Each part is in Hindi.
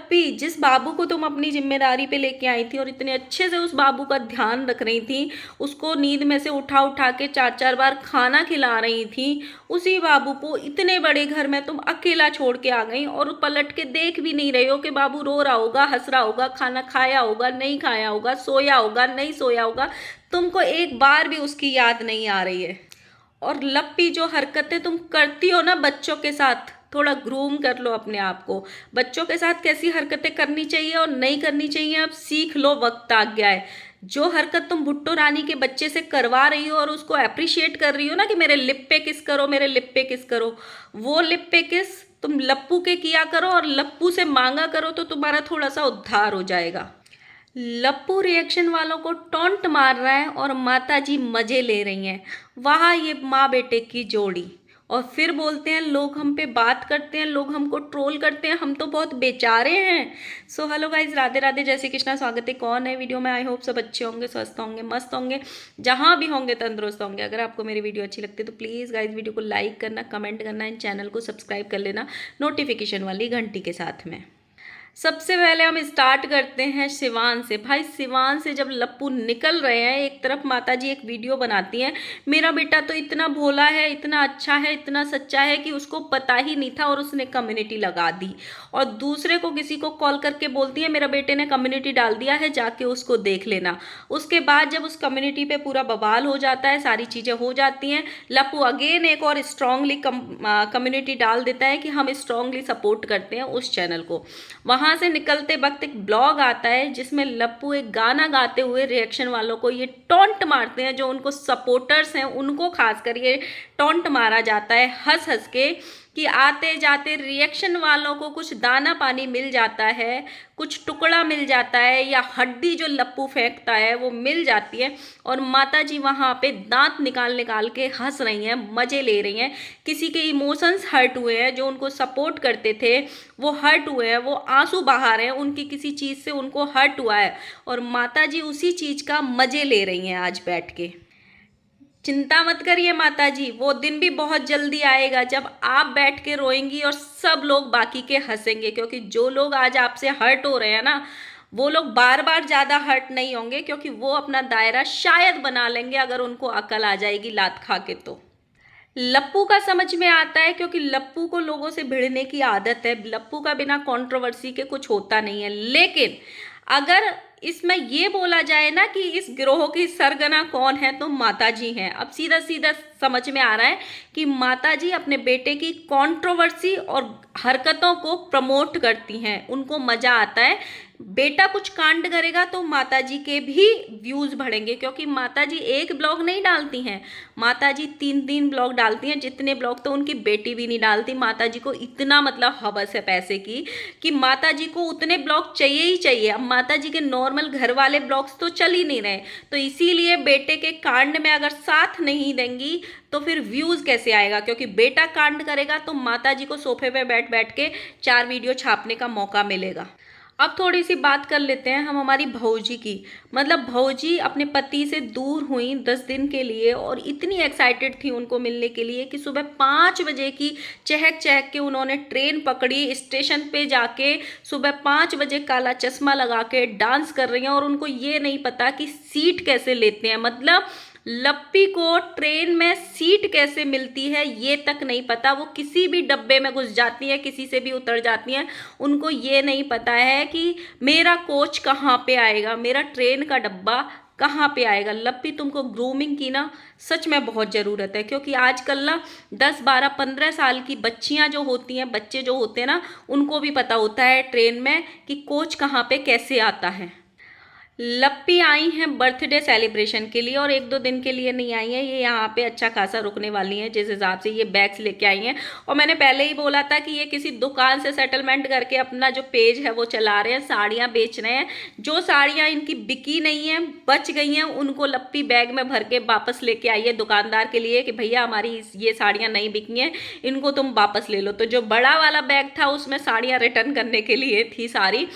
लप्पी, जिस बाबू को तुम अपनी जिम्मेदारी पे लेके आई थी और इतने अच्छे से उस बाबू का ध्यान रख रही थी, उसको नींद में से उठा उठा के 4-4 बार खाना खिला रही थी, उसी बाबू को इतने बड़े घर में तुम अकेला छोड़ के आ गई और पलट के देख भी नहीं रही हो कि बाबू रो रहा होगा, हंस रहा होगा, खाना खाया होगा, नहीं खाया होगा, सोया होगा, नहीं सोया होगा। तुमको एक बार भी उसकी याद नहीं आ रही है। और लप्पी, जो हरकतें तुम करती हो ना बच्चों के साथ, थोड़ा ग्रूम कर लो अपने आप को। बच्चों के साथ कैसी हरकतें करनी चाहिए और नहीं करनी चाहिए अब सीख लो, वक्त आ गया है। जो हरकत तुम भुट्टो रानी के बच्चे से करवा रही हो और उसको अप्रिशिएट कर रही हो ना कि मेरे लिप पे किस करो, मेरे लिप पे किस करो, वो लिप पे किस तुम लप्पू के किया करो और लप्पू से मांगा करो, तो तुम्हारा थोड़ा सा उद्धार हो जाएगा। लप्पू रिएक्शन वालों को टॉन्ट मार रहा है और माता जी मजे ले रही हैं। वाह, ये माँ बेटे की जोड़ी। और फिर बोलते हैं लोग हम पे बात करते हैं, लोग हमको ट्रोल करते हैं, हम तो बहुत बेचारे हैं। So hello guys, Radhe Radhe, जय श्री कृष्णा। स्वागत है कौन है वीडियो में। आई होप सब अच्छे होंगे, स्वस्थ होंगे, मस्त होंगे, जहाँ भी होंगे तंदुरुस्त होंगे। अगर आपको मेरी वीडियो अच्छी लगती है तो प्लीज़ गाइज वीडियो को लाइक करना, कमेंट करना, इन चैनल को सब्सक्राइब कर लेना नोटिफिकेशन वाली घंटी के साथ में। सबसे पहले हम स्टार्ट करते हैं सिवान से। भाई सिवान से जब लप्पू निकल रहे हैं, एक तरफ माताजी एक वीडियो बनाती हैं, मेरा बेटा तो इतना भोला है, इतना अच्छा है, इतना सच्चा है कि उसको पता ही नहीं था और उसने कम्युनिटी लगा दी। और दूसरे को किसी को कॉल करके बोलती है मेरा बेटे ने कम्युनिटी डाल दिया है, जाके उसको देख लेना। उसके बाद जब उस कम्युनिटी पे पूरा बवाल हो जाता है, सारी चीज़ें हो जाती हैं, लप्पू अगेन एक और स्ट्रांगली कम्युनिटी डाल देता है कि हम स्ट्रांगली सपोर्ट करते हैं उस चैनल को। वहाँ से निकलते वक्त एक ब्लॉग आता है जिसमें लप्पू एक गाना गाते हुए रिएक्शन वालों को ये टॉन्ट मारते हैं, जो उनको सपोर्टर्स हैं उनको खासकर ये टॉन्ट मारा जाता है हंस हंस के कि आते जाते रिएक्शन वालों को कुछ दाना पानी मिल जाता है, कुछ टुकड़ा मिल जाता है, या हड्डी जो लप्पू फेंकता है वो मिल जाती है। और माता जी वहाँ पे दांत निकाल निकाल के हंस रही हैं, मज़े ले रही हैं। किसी के इमोशंस हर्ट हुए हैं, जो उनको सपोर्ट करते थे वो हर्ट हुए हैं, वो आंसू बहा रहे हैं, उनकी किसी चीज़ से उनको हर्ट हुआ है और माता जी उसी चीज़ का मज़े ले रही हैं आज बैठ के। चिंता मत करिए माता जी, वो दिन भी बहुत जल्दी आएगा जब आप बैठ के रोएंगी और सब लोग बाकी के हंसेंगे। क्योंकि जो लोग आज आपसे हर्ट हो रहे हैं ना, वो लोग बार बार ज़्यादा हर्ट नहीं होंगे, क्योंकि वो अपना दायरा शायद बना लेंगे अगर उनको अकल आ जाएगी लात खा के। तो लप्पू का समझ में आता है, क्योंकि लप्पू को लोगों से भिड़ने की आदत है। लप्पू का बिना कंट्रोवर्सी के कुछ होता नहीं है। लेकिन अगर इसमें ये बोला जाए ना कि इस गिरोह की सरगना कौन है, तो माता जी हैं। अब सीधा सीधा समझ में आ रहा है कि माता जी अपने बेटे की कंट्रोवर्सी और हरकतों को प्रमोट करती हैं, उनको मजा आता है। बेटा कुछ कांड करेगा तो माता जी के भी व्यूज बढ़ेंगे, क्योंकि माता जी एक ब्लॉग नहीं डालती हैं, माता जी 3-3 ब्लॉग डालती हैं। जितने ब्लॉग तो उनकी बेटी भी नहीं डालती। माता जी को इतना मतलब हवस है पैसे की कि माता जी को उतने ब्लॉग चाहिए ही चाहिए। अब माता जी के नॉर्मल घर वाले ब्लॉग्स तो चल ही नहीं रहे, तो इसीलिए बेटे के कांड में अगर साथ नहीं देंगी तो फिर व्यूज कैसे आएगा। क्योंकि बेटा कांड करेगा तो माता जी को सोफे पे बैठ बैठ के 4 वीडियो छापने का मौका मिलेगा। अब थोड़ी सी बात कर लेते हैं हम हमारी भौजी की। मतलब भौजी अपने पति से दूर हुई 10 दिन के लिए और इतनी एक्साइटेड थी उनको मिलने के लिए कि सुबह 5 बजे की चहक चहक के उन्होंने ट्रेन पकड़ी, स्टेशन पे जाके सुबह 5 बजे काला चश्मा लगा के डांस कर रही हैं। और उनको ये नहीं पता कि सीट कैसे लेते हैं, मतलब लप्पी को ट्रेन में सीट कैसे मिलती है ये तक नहीं पता। वो किसी भी डब्बे में घुस जाती हैं, किसी से भी उतर जाती हैं, उनको ये नहीं पता है कि मेरा कोच कहाँ पे आएगा, मेरा ट्रेन का डब्बा कहाँ पे आएगा। लप्पी, तुमको ग्रूमिंग की ना सच में बहुत ज़रूरत है, क्योंकि आजकल ना 10, 12, 15 साल की बच्चियाँ जो होती हैं, बच्चे जो होते हैं ना, उनको भी पता होता है ट्रेन में कि कोच कहाँ पे कैसे आता है। लप्पी आई हैं बर्थडे सेलिब्रेशन के लिए और 1-2 दिन के लिए नहीं आई हैं, ये यहाँ पे अच्छा खासा रुकने वाली हैं जिस हिसाब से ये बैग्स लेके आई हैं। और मैंने पहले ही बोला था कि ये किसी दुकान से सेटलमेंट करके अपना जो पेज है वो चला रहे हैं, साड़ियाँ बेच रहे हैं। जो साड़ियाँ इनकी बिकी नहीं हैं, बच गई हैं, उनको लप्पी बैग में भर के वापस लेके आई है दुकानदार के लिए कि भैया हमारी ये साड़ियाँ नहीं बिकी हैं, इनको तुम वापस ले लो। तो जो बड़ा वाला बैग था उसमें साड़ियाँ रिटर्न करने के लिए थी सारी।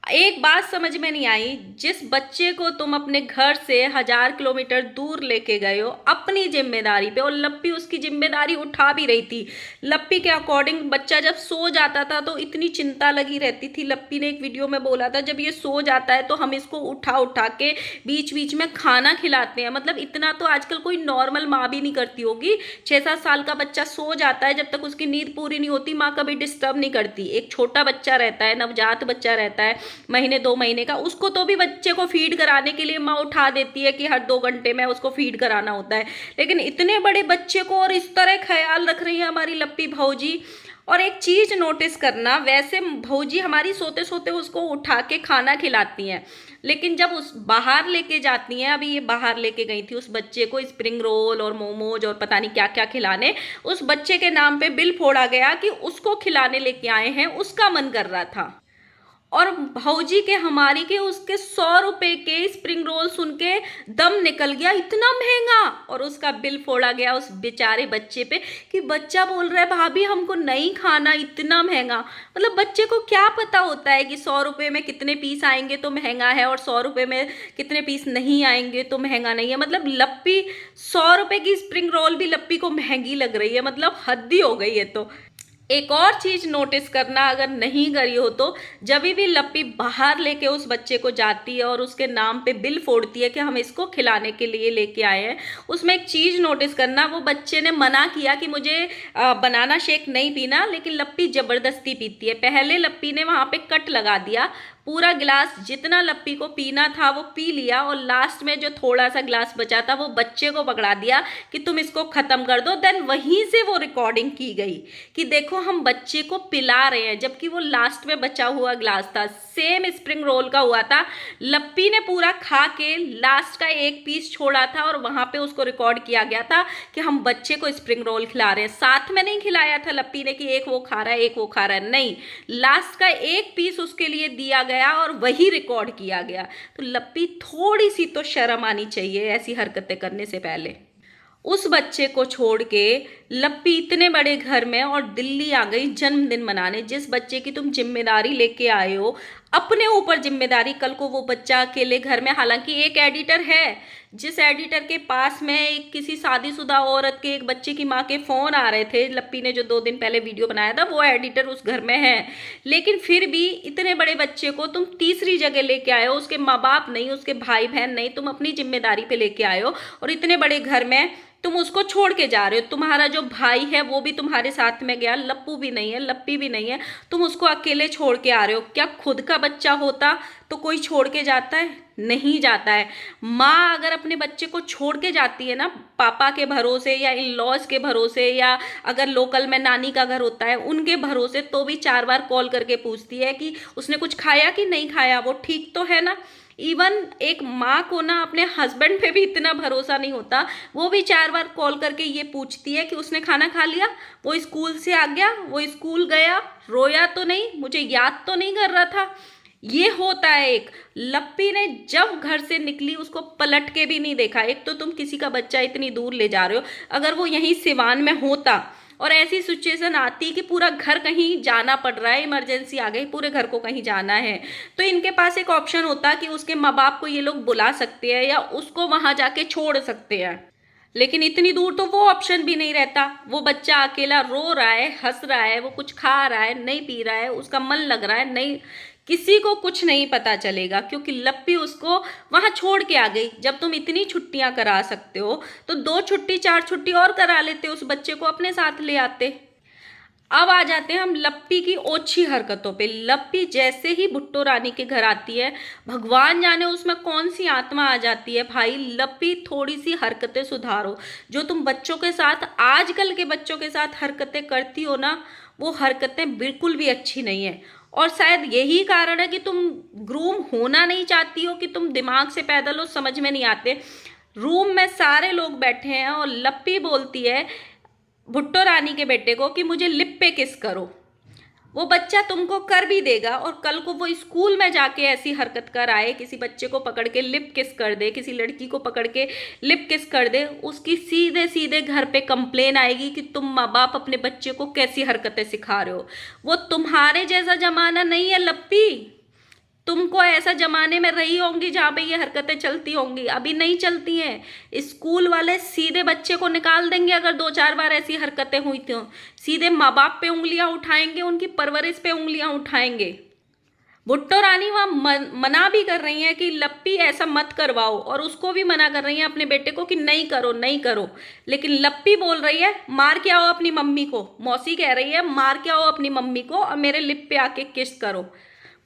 एक बात समझ में नहीं आई, जिस बच्चे को तुम अपने घर से 1000 किलोमीटर दूर लेके गए हो अपनी जिम्मेदारी पे, और लप्पी उसकी जिम्मेदारी उठा भी रही थी। लप्पी के अकॉर्डिंग बच्चा जब सो जाता था तो इतनी चिंता लगी रहती थी। लप्पी ने एक वीडियो में बोला था जब ये सो जाता है तो हम इसको उठा उठा के बीच बीच में खाना खिलाते हैं। मतलब इतना तो आजकल कोई नॉर्मल माँ भी नहीं करती होगी। 6-7 साल का बच्चा सो जाता है, जब तक उसकी नींद पूरी नहीं होती माँ कभी डिस्टर्ब नहीं करती। एक छोटा बच्चा रहता है, नवजात बच्चा रहता है महीने 2 महीने का, उसको तो भी बच्चे को फीड कराने के लिए माँ उठा देती है कि हर 2 घंटे में उसको फीड कराना होता है। लेकिन इतने बड़े बच्चे को और इस तरह ख्याल रख रही है हमारी लप्पी भौजी। और एक चीज नोटिस करना, वैसे भौजी हमारी सोते सोते उसको उठा के खाना खिलाती हैं, लेकिन जब उस बाहर लेके जाती हैं, अभी ये बाहर लेके गई थी उस बच्चे को स्प्रिंग रोल और मोमोज और पता नहीं क्या क्या खिलाने, उस बच्चे के नाम पे बिल फोड़ा गया कि उसको खिलाने लेके आए हैं, उसका मन कर रहा था। और भौजी के हमारी के उसके 100 रुपए के स्प्रिंग रोल सुन के दम निकल गया, इतना महंगा। और उसका बिल फोड़ा गया उस बेचारे बच्चे पे कि बच्चा बोल रहा है भाभी हमको नहीं खाना, इतना महंगा। मतलब बच्चे को क्या पता होता है कि 100 रुपए में कितने पीस आएंगे तो महंगा है और 100 रुपए में कितने पीस नहीं आएंगे तो महंगा नहीं है। मतलब लप्पी 100 रुपए की स्प्रिंग रोल भी लप्पी को महंगी लग रही है, मतलब हद ही हो गई है। तो एक और चीज नोटिस करना, अगर नहीं करी हो तो, जब भी लप्पी बाहर लेके उस बच्चे को जाती है और उसके नाम पे बिल फोड़ती है कि हम इसको खिलाने के लिए लेके आए हैं, उसमें एक चीज नोटिस करना, वो बच्चे ने मना किया कि मुझे बनाना शेक नहीं पीना, लेकिन लप्पी जबरदस्ती पीती है। पहले लप्पी ने वहां पे कट लगा दिया, पूरा गिलास जितना लप्पी को पीना था वो पी लिया, और लास्ट में जो थोड़ा सा गिलास बचा था वो बच्चे को पकड़ा दिया कि तुम इसको खत्म कर दो। देन वहीं से वो रिकॉर्डिंग की गई कि देखो हम बच्चे को पिला रहे हैं, जबकि वो लास्ट में बचा हुआ गिलास था। सेम स्प्रिंग रोल का हुआ था, लप्पी ने पूरा खा के लास्ट का एक पीस छोड़ा था और वहां पे उसको रिकॉर्ड किया गया था कि हम बच्चे को स्प्रिंग रोल खिला रहे हैं। साथ में नहीं खिलाया था लप्पी ने कि एक वो खा रहा है एक वो खा रहा है, नहीं, लास्ट का एक पीस उसके लिए दिया गया और वही रिकॉर्ड किया गया। तो लप्पी थोड़ी सी तो शर्म आनी चाहिए ऐसी हरकतें करने से पहले। उस बच्चे को छोड़ के लप्पी इतने बड़े घर में और दिल्ली आ गई जन्मदिन मनाने। जिस बच्चे की तुम जिम्मेदारी लेके आए हो, अपने ऊपर जिम्मेदारी, कल को वो बच्चा अकेले घर में, हालांकि एक एडिटर है, जिस एडिटर के पास में एक किसी शादीशुदा औरत के एक बच्चे की माँ के फोन आ रहे थे, लप्पी ने जो 2 दिन पहले वीडियो बनाया था, वो एडिटर उस घर में है। लेकिन फिर भी इतने बड़े बच्चे को तुम तीसरी जगह लेके आए हो, उसके माँ बाप नहीं, उसके भाई बहन नहीं, तुम अपनी जिम्मेदारी पे लेके आए हो, और इतने बड़े घर में तुम उसको छोड़ के जा रहे हो। तुम्हारा जो भाई है वो भी तुम्हारे साथ में गया, लप्पू भी नहीं है, लप्पी भी नहीं है, तुम उसको अकेले छोड़ के आ रहे हो। क्या खुद का बच्चा होता तो कोई छोड़ के जाता है? नहीं जाता है। माँ अगर अपने बच्चे को छोड़ के जाती है ना, पापा के भरोसे या इन लॉज के भरोसे, या अगर लोकल में नानी का घर होता है उनके भरोसे, तो भी 4 बार कॉल करके पूछती है कि उसने कुछ खाया कि नहीं खाया, वो ठीक तो है ना। इवन एक माँ को ना अपने हस्बैंड पे भी इतना भरोसा नहीं होता, वो भी 4 बार कॉल करके ये पूछती है कि उसने खाना खा लिया, वो स्कूल से आ गया, वो स्कूल गया, रोया तो नहीं, मुझे याद तो नहीं कर रहा था। ये होता है। एक लप्पी ने जब घर से निकली उसको पलट के भी नहीं देखा। एक तो तुम किसी का बच्चा इतनी दूर ले जा रहे हो, अगर वो यहीं सिवान में होता और ऐसी सिचुएशन आती कि पूरा घर कहीं जाना पड़ रहा है, इमरजेंसी आ गई, पूरे घर को कहीं जाना है, तो इनके पास एक ऑप्शन होता कि उसके माँ बाप को ये लोग बुला सकते हैं या उसको वहां जाके छोड़ सकते हैं। लेकिन इतनी दूर तो वो ऑप्शन भी नहीं रहता। वो बच्चा अकेला रो रहा है, हंस रहा है, वो कुछ खा रहा है, नहीं पी रहा है, उसका मन लग रहा है, नहीं, किसी को कुछ नहीं पता चलेगा, क्योंकि लप्पी उसको वहां छोड़ के आ गई। जब तुम इतनी छुट्टियां करा सकते हो तो 2 छुट्टी 4 छुट्टी और करा लेते, उस बच्चे को अपने साथ ले आते। अब आ जाते हैं हम लप्पी की ओछी हरकतों पे। लप्पी जैसे ही भुट्टो रानी के घर आती है, भगवान जाने उसमें कौन सी आत्मा आ जाती है। भाई लप्पी थोड़ी सी हरकतें सुधारो। जो तुम बच्चों के साथ, आजकल के बच्चों के साथ हरकतें करती हो ना, वो हरकतें बिल्कुल भी अच्छी नहीं है। और शायद यही कारण है कि तुम ग्रूम होना नहीं चाहती हो, कि तुम दिमाग से पैदल हो, समझ में नहीं आते। रूम में सारे लोग बैठे हैं और लप्पी बोलती है भुट्टो रानी के बेटे को कि मुझे लिप पे किस करो। वो बच्चा तुमको कर भी देगा, और कल को वो स्कूल में जाके ऐसी हरकत कर आए, किसी बच्चे को पकड़ के लिप किस कर दे, किसी लड़की को पकड़ के लिप किस कर दे, उसकी सीधे सीधे घर पे कंप्लेन आएगी कि तुम माँ बाप अपने बच्चे को कैसी हरकतें सिखा रहे हो। वो तुम्हारे जैसा जमाना नहीं है लप्पी। तुमको ऐसा जमाने में रही होंगी जहाँ पे ये हरकतें चलती होंगी, अभी नहीं चलती हैं। स्कूल वाले सीधे बच्चे को निकाल देंगे अगर 2-4 बार ऐसी हरकतें हुई तो। सीधे माँ बाप पे उंगलियां उठाएंगे, उनकी परवरिश पे उंगलियां उठाएंगे। भुट्टो रानी वहाँ मना भी कर रही हैं कि लप्पी ऐसा मत करवाओ, और उसको भी मना कर रही हैं अपने बेटे को कि नहीं करो नहीं करो। लेकिन लप्पी बोल रही है मार के आओ अपनी मम्मी को। मौसी कह रही है मार के आओ अपनी मम्मी को और मेरे लिप पे आके किस करो।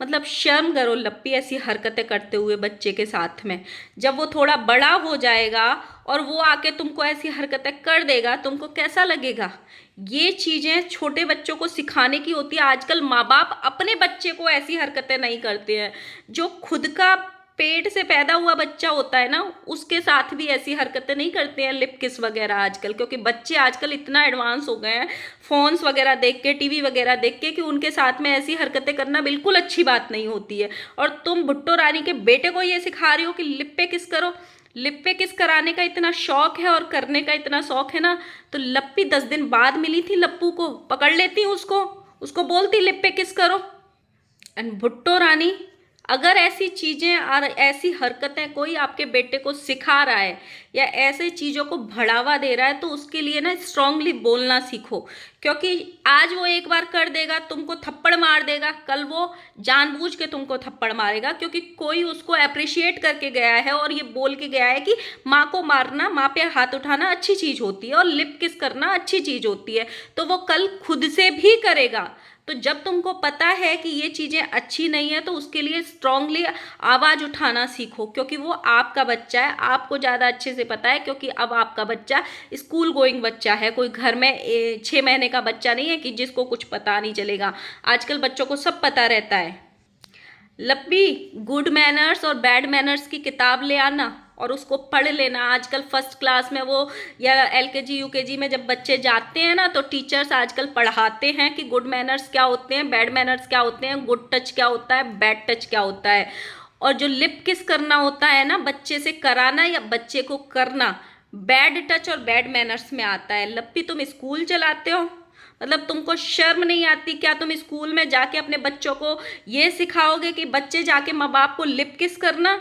मतलब शर्म करो लप्पी ऐसी हरकतें करते हुए बच्चे के साथ में। जब वो थोड़ा बड़ा हो जाएगा और वो आके तुमको ऐसी हरकतें कर देगा, तुमको कैसा लगेगा? ये चीज़ें छोटे बच्चों को सिखाने की होती है। आजकल माँ बाप अपने बच्चे को ऐसी हरकतें नहीं करते हैं। जो खुद का पेट से पैदा हुआ बच्चा होता है ना, उसके साथ भी ऐसी हरकतें नहीं करते हैं लिप किस वगैरह आजकल, क्योंकि बच्चे आजकल इतना एडवांस हो गए हैं फोन्स वगैरह देख के, टीवी वगैरह देख के, कि उनके साथ में ऐसी हरकतें करना बिल्कुल अच्छी बात नहीं होती है। और तुम भुट्टो रानी के बेटे को ये सिखा रही हो कि लिप पे किस करो। लिप पे किस कराने का इतना शौक है और करने का इतना शौक है ना, तो लप्पी 10 दिन बाद मिली थी लप्पू को, पकड़ लेती उसको, उसको बोलती लिप पे किस करो। एंड भुट्टो रानी, अगर ऐसी चीज़ें और ऐसी हरकतें कोई आपके बेटे को सिखा रहा है या ऐसे चीज़ों को बढ़ावा दे रहा है, तो उसके लिए ना स्ट्रांगली बोलना सीखो। क्योंकि आज वो एक बार कर देगा, तुमको थप्पड़ मार देगा, कल वो जानबूझ के तुमको थप्पड़ मारेगा, क्योंकि कोई उसको अप्रिशिएट करके गया है और ये बोल के गया है कि माँ को मारना, माँ पे हाथ उठाना अच्छी चीज़ होती है और लिप किस करना अच्छी चीज़ होती है। तो वो कल खुद से भी करेगा। तो जब तुमको पता है कि ये चीज़ें अच्छी नहीं है, तो उसके लिए स्ट्रांगली आवाज़ उठाना सीखो, क्योंकि वो आपका बच्चा है, आपको ज़्यादा अच्छे से पता है। क्योंकि अब आपका बच्चा स्कूल गोइंग बच्चा है, कोई घर में 6 महीने का बच्चा नहीं है कि जिसको कुछ पता नहीं चलेगा। आजकल बच्चों को सब पता रहता है। लप्पी, गुड मैनर्स और बैड मैनर्स की किताब ले आना और उसको पढ़ लेना। आजकल फर्स्ट क्लास में वो या एलकेजी यूकेजी में जब बच्चे जाते हैं ना, तो टीचर्स आजकल पढ़ाते हैं कि गुड मैनर्स क्या होते हैं, बैड मैनर्स क्या होते हैं, गुड टच क्या होता है, बैड टच क्या होता है। और जो लिप किस करना होता है ना, बच्चे से कराना या बच्चे को करना, बैड टच और बैड मैनर्स में आता है। लप्पी, तुम स्कूल चलाते हो, मतलब तुमको शर्म नहीं आती क्या? तुम स्कूल में जाके अपने बच्चों को ये सिखाओगे कि बच्चे जाके माँ बाप को लिप किस करना?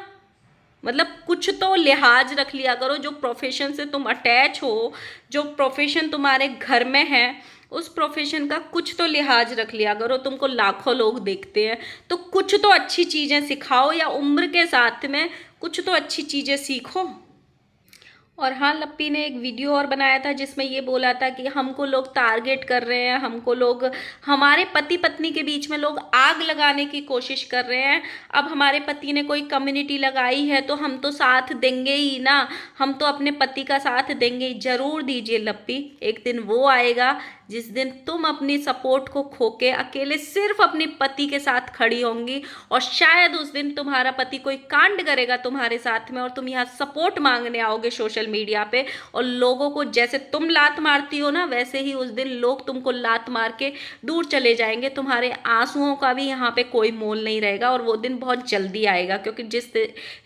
मतलब कुछ तो लिहाज रख लिया करो। जो प्रोफेशन से तुम अटैच हो, जो प्रोफेशन तुम्हारे घर में है, उस प्रोफेशन का कुछ तो लिहाज रख लिया करो। तुमको लाखों लोग देखते हैं, तो कुछ तो अच्छी चीज़ें सिखाओ, या उम्र के साथ में कुछ तो अच्छी चीज़ें सीखो। और हाँ, लप्पी ने एक वीडियो और बनाया था जिसमें ये बोला था कि हमको लोग टारगेट कर रहे हैं, हमको लोग, हमारे पति पत्नी के बीच में लोग आग लगाने की कोशिश कर रहे हैं। अब हमारे पति ने कोई कम्युनिटी लगाई है तो हम तो साथ देंगे ही ना, हम तो अपने पति का साथ देंगे। ज़रूर दीजिए लप्पी, एक दिन वो आएगा जिस दिन तुम अपनी सपोर्ट को खो के अकेले सिर्फ अपने पति के साथ खड़ी होंगी, और शायद उस दिन तुम्हारा पति कोई कांड करेगा तुम्हारे साथ में और तुम यहाँ सपोर्ट मांगने आओगे सोशल मीडिया पे, और लोगों को जैसे तुम लात मारती हो ना, वैसे ही उस दिन लोग तुमको लात मार के दूर चले जाएंगे। तुम्हारे आंसुओं का भी यहाँ पे कोई मोल नहीं रहेगा, और वो दिन बहुत जल्दी आएगा। क्योंकि जिस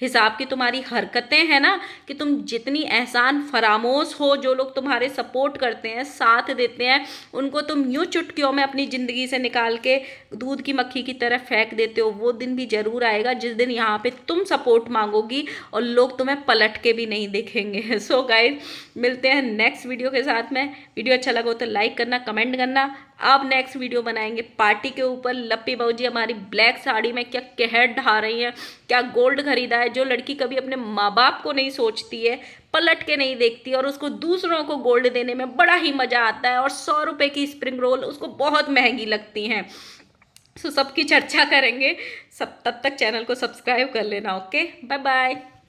हिसाब की तुम्हारी हरकतें हैं ना, कि तुम जितनी एहसान फरामोश हो, जो लोग तुम्हारे सपोर्ट करते हैं, साथ देते हैं, उनको तुम यूं चुटकियों में अपनी ज़िंदगी से निकाल के दूध की मक्खी की तरह फेंक देते हो। वो दिन भी ज़रूर आएगा जिस दिन यहाँ पे तुम सपोर्ट मांगोगी और लोग तुम्हें पलट के भी नहीं देखेंगे। सो गाइस, मिलते हैं नेक्स्ट वीडियो के साथ में। वीडियो अच्छा लगा हो तो लाइक करना, कमेंट करना। अब नेक्स्ट वीडियो बनाएंगे पार्टी के ऊपर। लप्पी बहू जी हमारी ब्लैक साड़ी में क्या कहर ढा रही हैं, क्या गोल्ड खरीदा है। जो लड़की कभी अपने माँ बाप को नहीं सोचती है, पलट के नहीं देखती, और उसको दूसरों को गोल्ड देने में बड़ा ही मज़ा आता है, और 100 रुपये की स्प्रिंग रोल उसको बहुत महंगी लगती हैं। सो सबकी चर्चा करेंगे सब, तब तक चैनल को सब्सक्राइब कर लेना। Okay, bye bye.